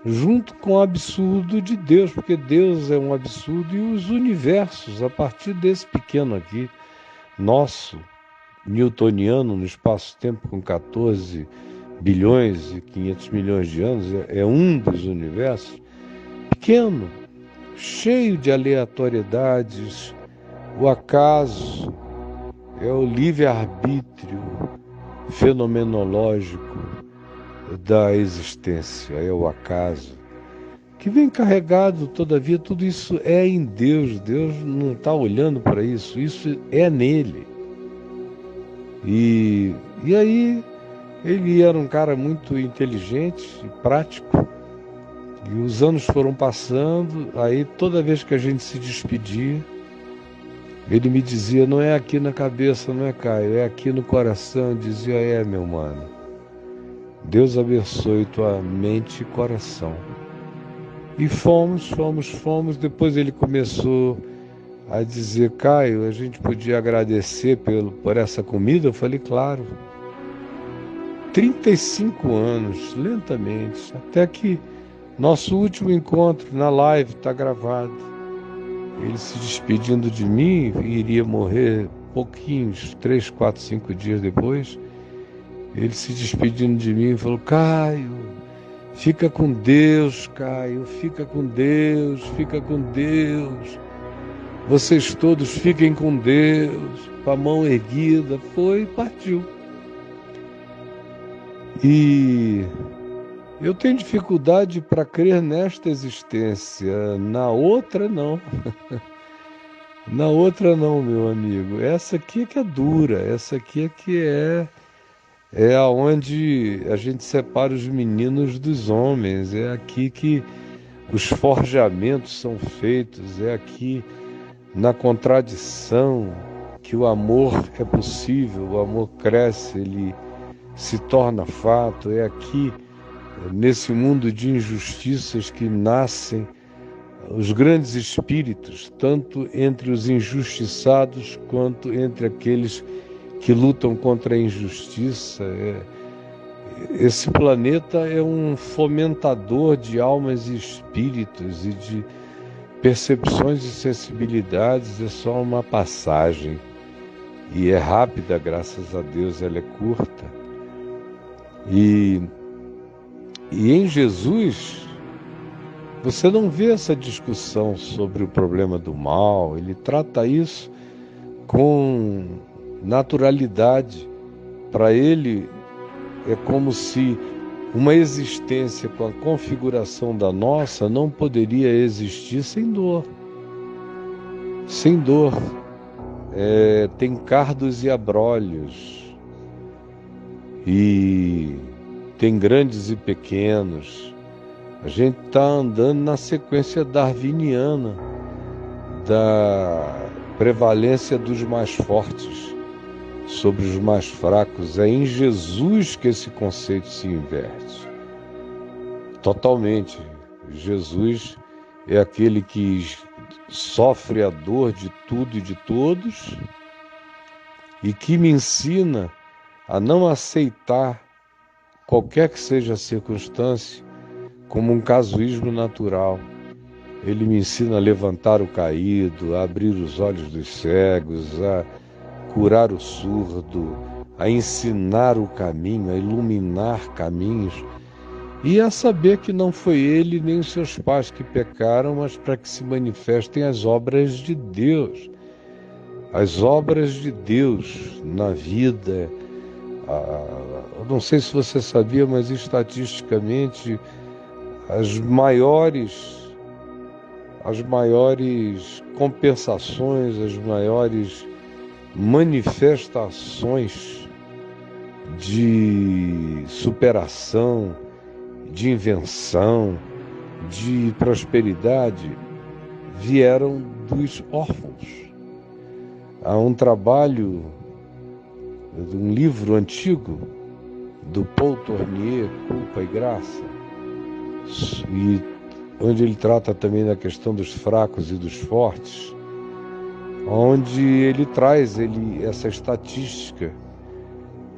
junto com o absurdo de Deus, porque Deus é um absurdo e os universos, a partir desse pequeno aqui, nosso, newtoniano, no espaço-tempo com 14 bilhões e 500 milhões de anos, é um dos universos, pequeno, cheio de aleatoriedades, o acaso é o livre-arbítrio fenomenológico da existência, é o acaso, que vem carregado, todavia, tudo isso é em Deus. Deus não está olhando para isso, isso é nele. E aí, ele era um cara muito inteligente e prático, e os anos foram passando, aí toda vez que a gente se despedia, ele me dizia, não é aqui na cabeça, não é, Caio, é aqui no coração. Eu dizia, é, meu mano, Deus abençoe tua mente e coração. E fomos. Depois ele começou a dizer, Caio, a gente podia agradecer por essa comida? Eu falei, claro. 35 anos, lentamente, até que nosso último encontro na live está gravado. Ele se despedindo de mim, iria morrer pouquinhos, 3, 4, 5 dias depois. Ele se despedindo de mim e falou, Caio, fica com Deus, Caio, fica com Deus, fica com Deus. Vocês todos fiquem com Deus, com a mão erguida. Foi e partiu. E eu tenho dificuldade para crer nesta existência, na outra não. Na outra não, meu amigo. Essa aqui é que é dura, essa aqui é que é aonde a gente separa os meninos dos homens, é aqui que os forjamentos são feitos, é aqui na contradição que o amor é possível, o amor cresce, ele se torna fato, é aqui nesse mundo de injustiças que nascem os grandes espíritos, tanto entre os injustiçados quanto entre aqueles que lutam contra a injustiça. Esse planeta é um fomentador de almas e espíritos e de percepções e sensibilidades, é só uma passagem. E é rápida, graças a Deus, ela é curta. E em Jesus, você não vê essa discussão sobre o problema do mal, ele trata isso com naturalidade. Para ele, é como se uma existência com a configuração da nossa não poderia existir sem dor. Sem dor. Tem cardos e abrolhos, e tem grandes e pequenos. A gente está andando na sequência darwiniana da prevalência dos mais fortes sobre os mais fracos. É em Jesus que esse conceito se inverte. Totalmente. Jesus é aquele que sofre a dor de tudo e de todos e que me ensina a não aceitar qualquer que seja a circunstância como um casuísmo natural. Ele me ensina a levantar o caído, a abrir os olhos dos cegos, a curar o surdo, a ensinar o caminho, a iluminar caminhos e a saber que não foi ele nem os seus pais que pecaram, mas para que se manifestem as obras de Deus. As obras de Deus na vida. Eu não sei se você sabia, mas estatisticamente as maiores compensações, as maiores manifestações de superação, de invenção, de prosperidade vieram dos órfãos. Há um trabalho de um livro antigo do Paul Tournier, Culpa e Graça, e onde ele trata também da questão dos fracos e dos fortes, onde ele traz essa estatística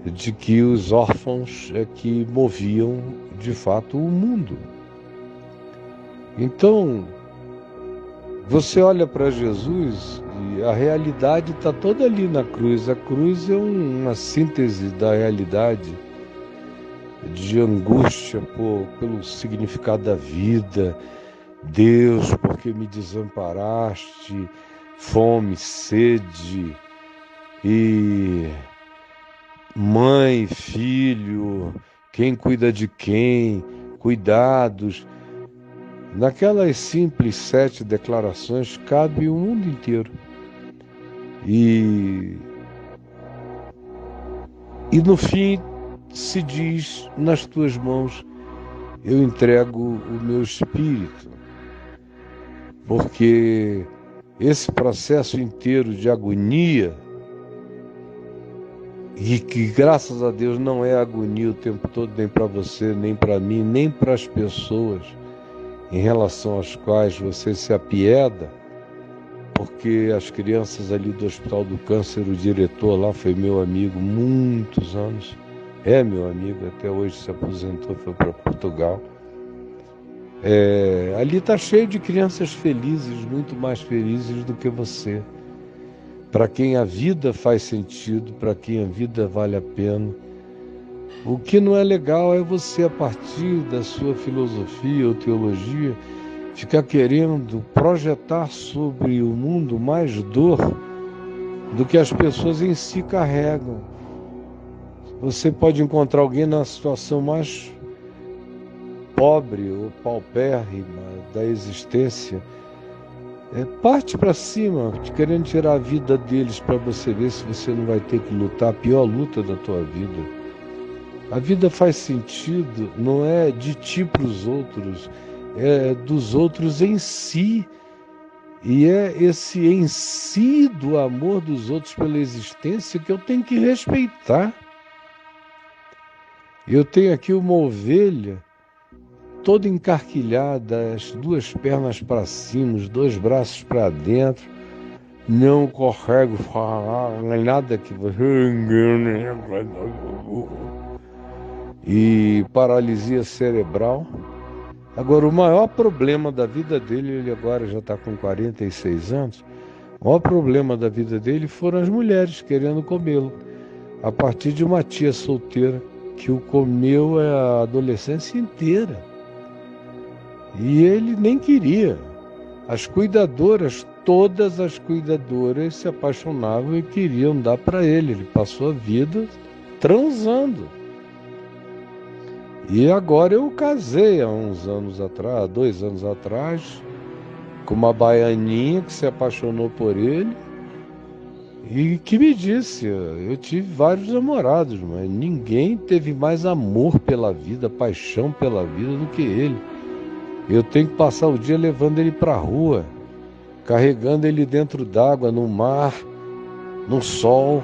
de que os órfãos é que moviam de fato o mundo. Então, você olha para Jesus e a realidade está toda ali na cruz. A cruz é uma síntese da realidade, de angústia pelo significado da vida. Deus, porque me desamparaste, fome, sede, e mãe, filho, quem cuida de quem, cuidados. Naquelas simples 7 declarações cabe o mundo inteiro. E no fim se diz: nas tuas mãos eu entrego o meu espírito. Porque esse processo inteiro de agonia, e que graças a Deus não é agonia o tempo todo, nem para você, nem para mim, nem para as pessoas em relação às quais você se apieda, porque as crianças ali do Hospital do Câncer, o diretor lá foi meu amigo muitos anos, é meu amigo, até hoje se aposentou, foi para Portugal. Ali está cheio de crianças felizes, muito mais felizes do que você. Para quem a vida faz sentido, para quem a vida vale a pena. O que não é legal é você, a partir da sua filosofia ou teologia, ficar querendo projetar sobre o mundo mais dor do que as pessoas em si carregam. Você pode encontrar alguém na situação mais pobre ou paupérrima da existência, parte para cima, querendo tirar a vida deles para você ver se você não vai ter que lutar a pior luta da tua vida. A vida faz sentido, não é de ti para os outros, é dos outros em si. E é esse em si do amor dos outros pela existência que eu tenho que respeitar. Eu tenho aqui uma ovelha toda encarquilhada, as 2 pernas para cima, os 2 braços para dentro, não corrego nada que e paralisia cerebral. Agora, o maior problema da vida dele, ele agora já está com 46 anos, o maior problema da vida dele foram as mulheres querendo comê-lo, a partir de uma tia solteira que o comeu a adolescência inteira. E ele nem queria. As cuidadoras, todas as cuidadoras se apaixonavam e queriam dar para ele. Ele passou a vida transando. E agora eu casei há 2 anos atrás, com uma baianinha que se apaixonou por ele e que me disse: eu tive vários namorados, mas ninguém teve mais amor pela vida, paixão pela vida do que ele. Eu tenho que passar o dia levando ele para a rua, carregando ele dentro d'água, no mar, no sol.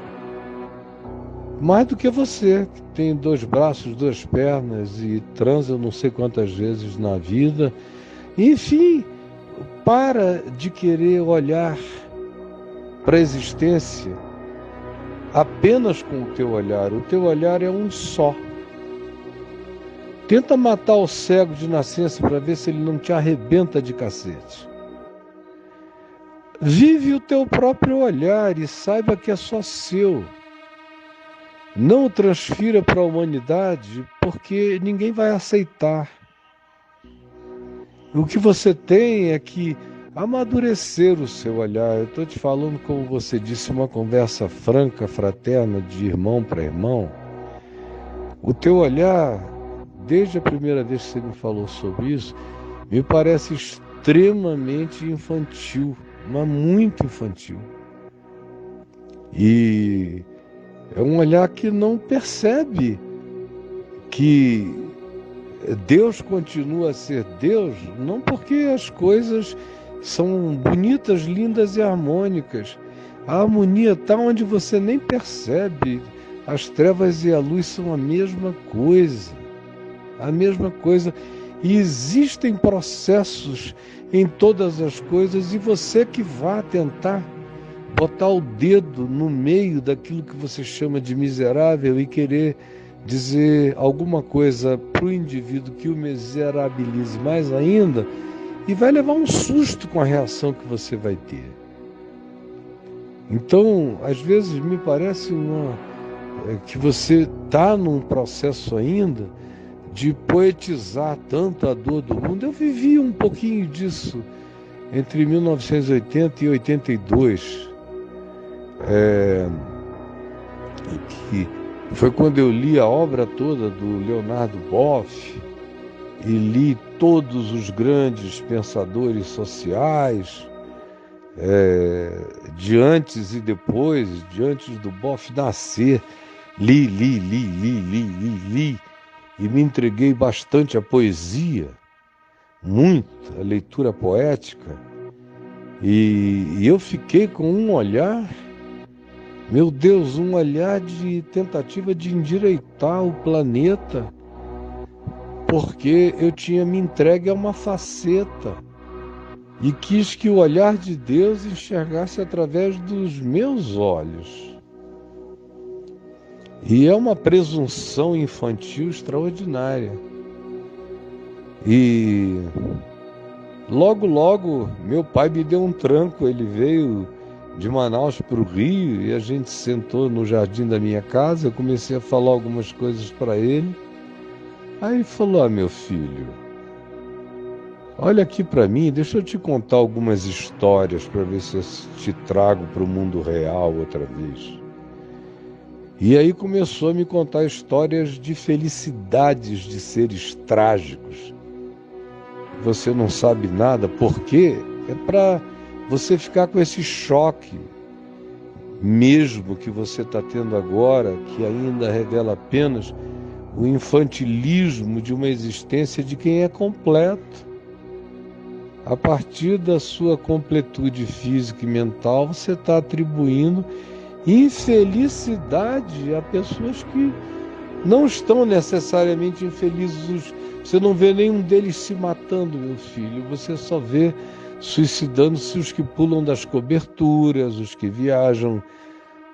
Mais do que você, que tem 2 braços, 2 pernas e transa não sei quantas vezes na vida. Enfim, para de querer olhar para a existência apenas com o teu olhar. O teu olhar é um só. Tenta matar o cego de nascença para ver se ele não te arrebenta de cacete. Vive o teu próprio olhar e saiba que é só seu. Não o transfira para a humanidade, porque ninguém vai aceitar. O que você tem é que amadurecer o seu olhar. Eu estou te falando, como você disse, uma conversa franca, fraterna, de irmão para irmão. O teu olhar, desde a primeira vez que você me falou sobre isso, me parece extremamente infantil, mas muito infantil. E é um olhar que não percebe que Deus continua a ser Deus, não porque as coisas são bonitas, lindas e harmônicas. A harmonia está onde você nem percebe. As trevas e a luz são a mesma coisa. A mesma coisa. E existem processos em todas as coisas, e você que vai tentar botar o dedo no meio daquilo que você chama de miserável e querer dizer alguma coisa para o indivíduo que o miserabilize mais ainda, e vai levar um susto com a reação que você vai ter. Então, às vezes me parece que você está num processo ainda de poetizar tanto a dor do mundo. Eu vivi um pouquinho disso entre 1980 e 82, que foi quando eu li a obra toda do Leonardo Boff e li todos os grandes pensadores sociais, de antes e depois, de antes do Boff nascer, li, e me entreguei bastante à poesia, muito, à leitura poética, e eu fiquei com um olhar, meu Deus, um olhar de tentativa de endireitar o planeta, porque eu tinha me entregue a uma faceta e quis que o olhar de Deus enxergasse através dos meus olhos. E é uma presunção infantil extraordinária. E logo, meu pai me deu um tranco, ele veio de Manaus para o Rio e a gente sentou no jardim da minha casa, eu comecei a falar algumas coisas para ele. Aí ele falou: meu filho, olha aqui para mim, deixa eu te contar algumas histórias para ver se eu te trago para o mundo real outra vez. E aí começou a me contar histórias de felicidades de seres trágicos. Você não sabe nada, por quê? É para você ficar com esse choque, mesmo que você está tendo agora, que ainda revela apenas o infantilismo de uma existência de quem é completo. A partir da sua completude física e mental, você está atribuindo infelicidade a pessoas que não estão necessariamente infelizes. Você não vê nenhum deles se matando, meu filho. Você só vê suicidando-se os que pulam das coberturas, os que viajam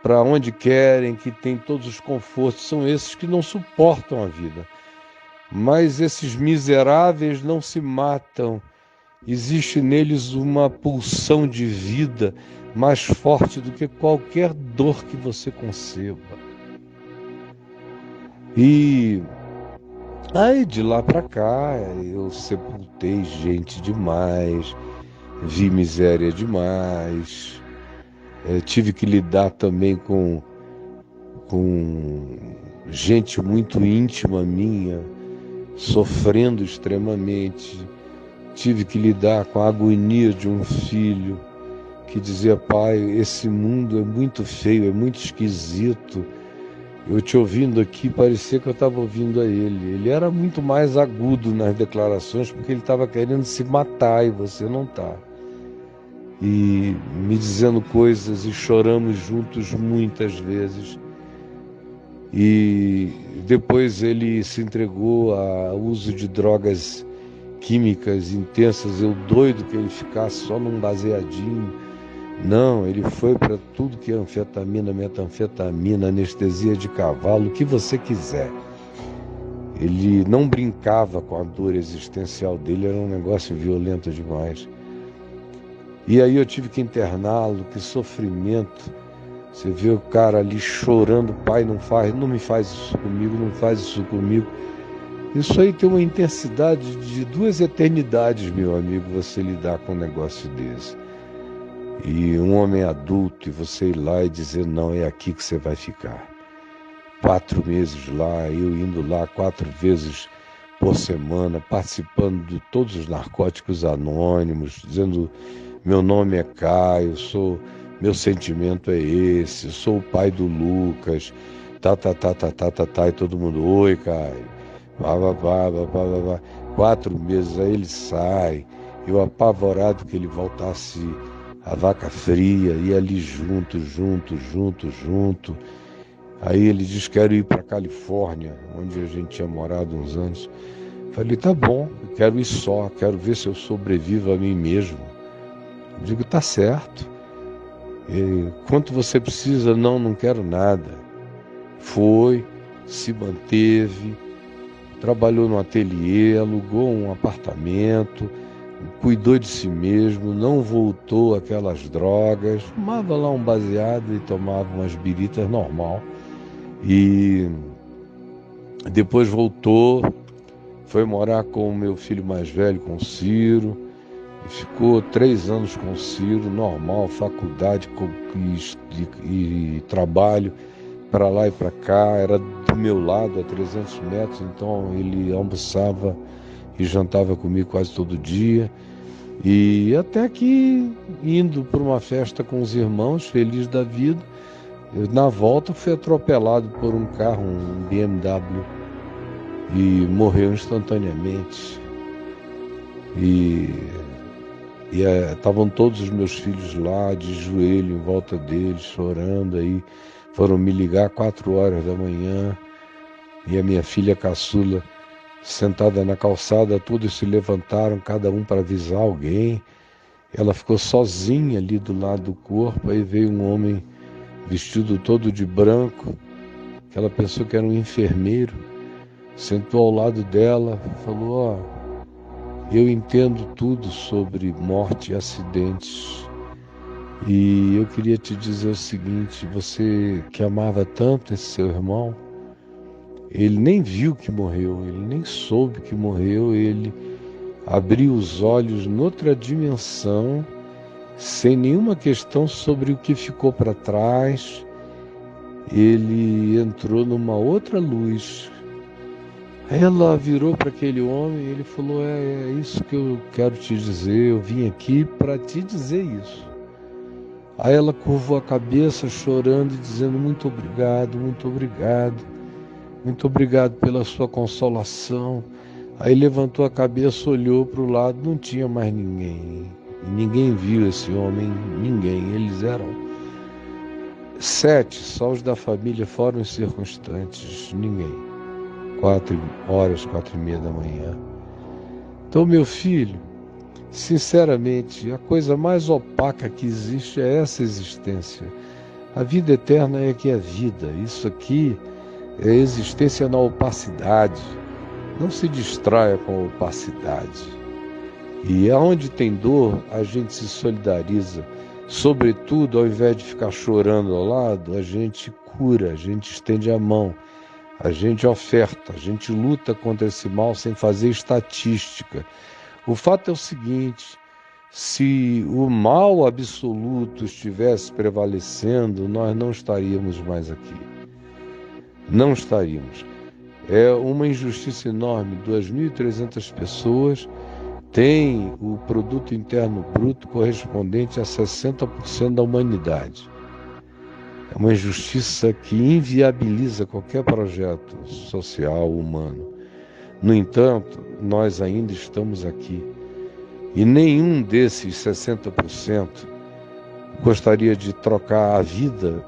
para onde querem, que têm todos os confortos. São esses que não suportam a vida. Mas esses miseráveis não se matam. Existe neles uma pulsão de vida mais forte do que qualquer dor que você conceba. E aí de lá para cá eu sepultei gente demais, vi miséria demais, tive que lidar também com gente muito íntima minha, sofrendo extremamente. Tive que lidar com a agonia de um filho que dizia: pai, esse mundo é muito feio, é muito esquisito. Eu te ouvindo aqui, parecia que eu estava ouvindo a ele. Ele era muito mais agudo nas declarações porque ele estava querendo se matar e você não está. E me dizendo coisas e choramos juntos muitas vezes. E depois ele se entregou ao uso de drogas químicas intensas, eu doido que ele ficasse só num baseadinho. Não, ele foi para tudo que é anfetamina, metanfetamina, anestesia de cavalo, o que você quiser. Ele não brincava com a dor existencial dele, era um negócio violento demais. E aí eu tive que interná-lo, que sofrimento. Você vê o cara ali chorando: pai, não me faz isso comigo, não faz isso comigo. Isso aí tem uma intensidade de 2 eternidades, meu amigo, você lidar com um negócio desse. E um homem adulto, e você ir lá e dizer: não, é aqui que você vai ficar. 4 meses lá, eu indo lá 4 vezes por semana, participando de todos os narcóticos anônimos, dizendo: meu nome é Caio, meu sentimento é esse, sou o pai do Lucas, e todo mundo: oi, Caio. 4 meses, aí ele sai, eu apavorado que ele voltasse a vaca fria, e ali junto. Aí ele diz: quero ir para Califórnia, onde a gente tinha morado uns anos. Falei: tá bom, eu quero ir só, quero ver se eu sobrevivo a mim mesmo. Eu digo: tá certo. E quanto você precisa? Não quero nada. Foi, se manteve, trabalhou no ateliê, alugou um apartamento, cuidou de si mesmo, não voltou àquelas drogas, fumava lá um baseado e tomava umas biritas normal. E depois voltou, foi morar com o meu filho mais velho, com o Ciro, e ficou 3 anos com o Ciro, normal, faculdade e trabalho, para lá e para cá, era do meu lado, a 300 metros, então ele almoçava e jantava comigo quase todo dia. E até que, indo para uma festa com os irmãos, feliz da vida, na volta fui atropelado por um carro, um BMW, e morreu instantaneamente. E estavam todos os meus filhos lá, de joelho em volta deles, chorando. Aí foram me ligar 4 horas da manhã, e a minha filha caçula sentada na calçada, todos se levantaram, cada um para avisar alguém. Ela ficou sozinha ali do lado do corpo. Aí veio um homem vestido todo de branco, que ela pensou que era um enfermeiro, sentou ao lado dela, falou: eu entendo tudo sobre morte e acidentes, e eu queria te dizer o seguinte: você que amava tanto esse seu irmão, ele nem viu que morreu, ele nem soube que morreu, ele abriu os olhos noutra dimensão, sem nenhuma questão sobre o que ficou para trás. Ele entrou numa outra luz. Aí ela virou para aquele homem e ele falou: é isso que eu quero te dizer, eu vim aqui para te dizer isso. Aí ela curvou a cabeça, chorando e dizendo: muito obrigado, muito obrigado, muito obrigado pela sua consolação. Aí levantou a cabeça, olhou para o lado, não tinha mais ninguém. E ninguém viu esse homem, ninguém. Eles eram 7, só os da família foram os circunstantes, ninguém. 4 horas, 4:30 da manhã. Então, meu filho, sinceramente, a coisa mais opaca que existe é essa existência. A vida eterna é que é vida. Isso aqui é existência na opacidade. Não se distraia com a opacidade. E aonde tem dor, a gente se solidariza. Sobretudo, ao invés de ficar chorando ao lado, a gente cura, a gente estende a mão, a gente oferta, a gente luta contra esse mal sem fazer estatística. O fato é o seguinte: se o mal absoluto estivesse prevalecendo, nós não estaríamos mais aqui. Não estaríamos. É uma injustiça enorme. 2.300 pessoas têm o produto interno bruto correspondente a 60% da humanidade. É uma injustiça que inviabiliza qualquer projeto social humano. No entanto, nós ainda estamos aqui. E nenhum desses 60% gostaria de trocar a vida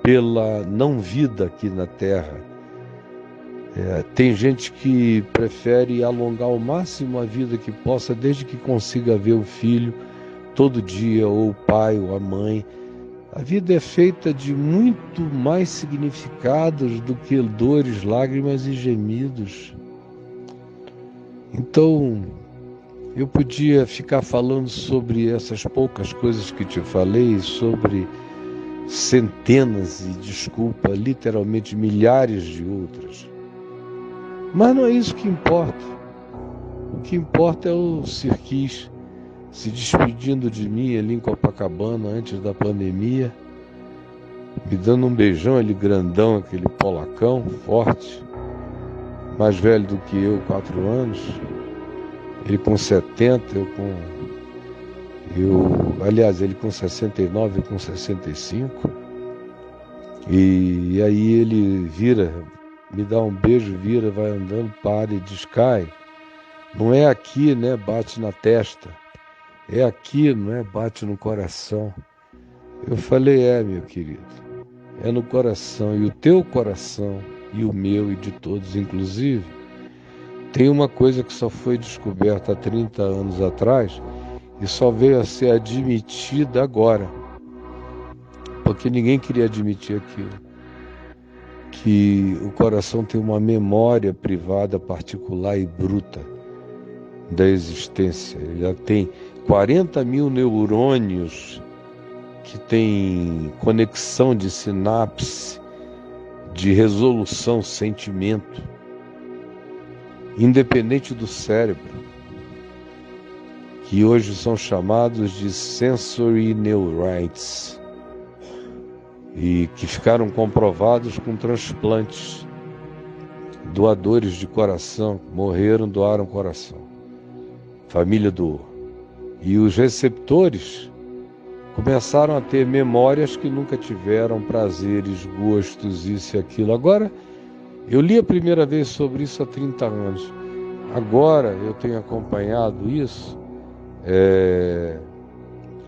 pela não-vida aqui na Terra. Tem gente que prefere alongar ao máximo a vida que possa, desde que consiga ver o filho todo dia, ou o pai, ou a mãe. A vida é feita de muito mais significados do que dores, lágrimas e gemidos. Então, eu podia ficar falando sobre essas poucas coisas que te falei, sobre centenas e, desculpa, literalmente milhares de outras. Mas não é isso que importa. O que importa é o Sirquis se despedindo de mim ali em Copacabana antes da pandemia, me dando um beijão, ele grandão, aquele polacão, forte, mais velho do que eu, 4 anos, ele com 70, aliás, ele com 69, eu com 65, e aí ele vira, me dá um beijo, vira, vai andando, para e diz: Cai, não é aqui, né? Bate na testa. É aqui, não é? Bate no coração. Eu falei: meu querido, é no coração. E o teu coração, e o meu, e de todos, inclusive, tem uma coisa que só foi descoberta há 30 anos atrás e só veio a ser admitida agora. Porque ninguém queria admitir aquilo. Que o coração tem uma memória privada, particular e bruta. da existência. Ele já tem 40 mil neurônios que têm conexão de sinapse, de resolução, sentimento, independente do cérebro, que hoje são chamados de sensory neurites, e que ficaram comprovados com transplantes. Doadores de coração morreram, doaram coração. Família doou. E os receptores começaram a ter memórias que nunca tiveram, prazeres, gostos, isso e aquilo. Agora, eu li a primeira vez sobre isso há 30 anos. Agora eu tenho acompanhado isso.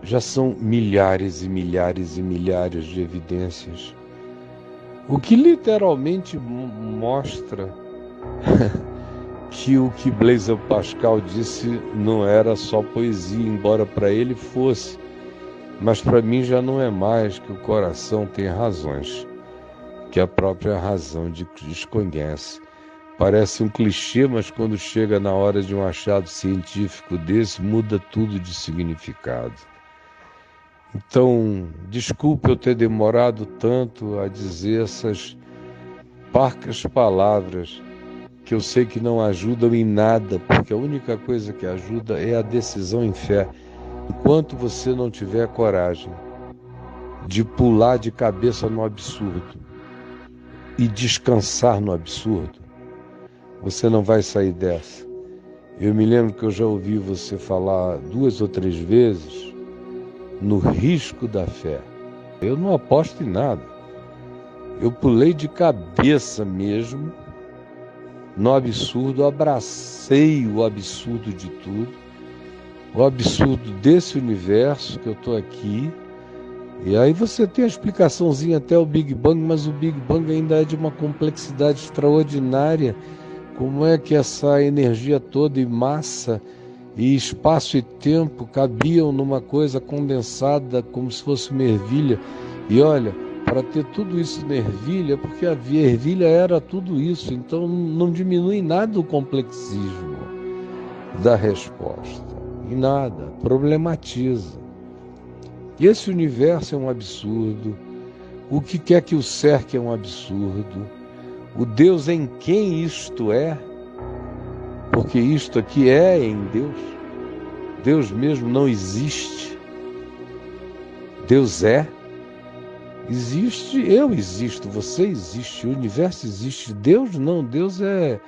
Já são milhares e milhares e milhares de evidências. O que literalmente mostra que o que Blaise Pascal disse não era só poesia, embora para ele fosse. Mas para mim já não é mais, que o coração tem razões, que a própria razão desconhece. Parece um clichê, mas quando chega na hora de um achado científico desse, muda tudo de significado. Então, desculpe eu ter demorado tanto a dizer essas parcas palavras, que eu sei que não ajudam em nada, porque a única coisa que ajuda é a decisão em fé. Enquanto você não tiver coragem de pular de cabeça no absurdo e descansar no absurdo, você não vai sair dessa. Eu me lembro que eu já ouvi você falar 2 ou 3 vezes no risco da fé. Eu não aposto em nada. Eu pulei de cabeça mesmo no absurdo, abracei o absurdo de tudo, o absurdo desse universo que eu estou aqui. E aí você tem a explicaçãozinha até o Big Bang, mas o Big Bang ainda é de uma complexidade extraordinária. Como é que essa energia toda e massa e espaço e tempo cabiam numa coisa condensada como se fosse uma ervilha? E olha, para ter tudo isso na ervilha, porque a ervilha era tudo isso, então não diminui nada o complexismo da resposta, em nada, problematiza. E esse universo é um absurdo, o que quer que o cerque é um absurdo, o Deus em quem isto é, porque isto aqui é em Deus. Deus mesmo não existe. Deus é. Existe, eu existo, você existe, o universo existe. Deus não, Deus é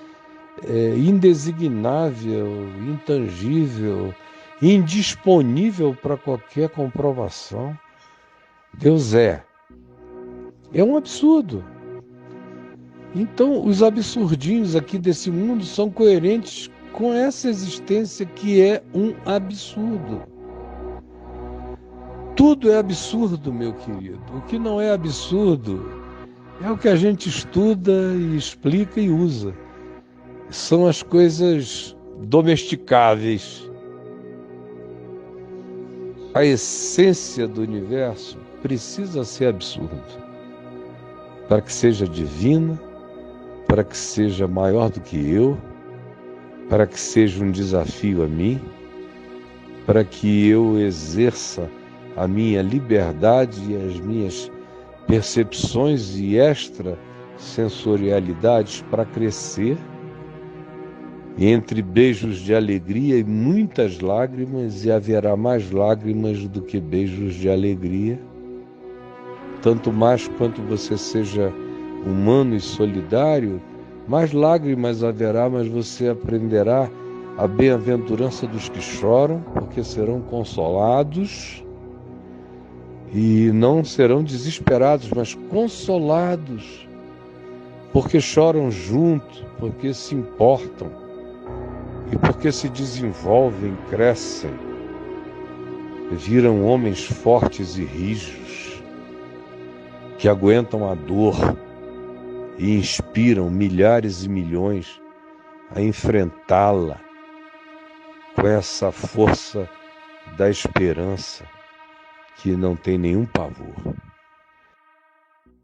indesignável, intangível, indisponível para qualquer comprovação. Deus é. É um absurdo. Então, os absurdinhos aqui desse mundo são coerentes com essa existência que é um absurdo. Tudo é absurdo, meu querido. O que não é absurdo é o que a gente estuda e explica e usa. São as coisas domesticáveis. A essência do universo precisa ser absurda para que seja divina, para que seja maior do que eu, para que seja um desafio a mim, para que eu exerça a minha liberdade e as minhas percepções e extrasensorialidades para crescer, entre beijos de alegria e muitas lágrimas, e haverá mais lágrimas do que beijos de alegria, tanto mais quanto você seja humano e solidário, mais lágrimas haverá, mas você aprenderá a bem-aventurança dos que choram, porque serão consolados, e não serão desesperados, mas consolados, porque choram junto, porque se importam, e porque se desenvolvem, crescem, viram homens fortes e rijos, que aguentam a dor, e inspiram milhares e milhões a enfrentá-la com essa força da esperança que não tem nenhum pavor.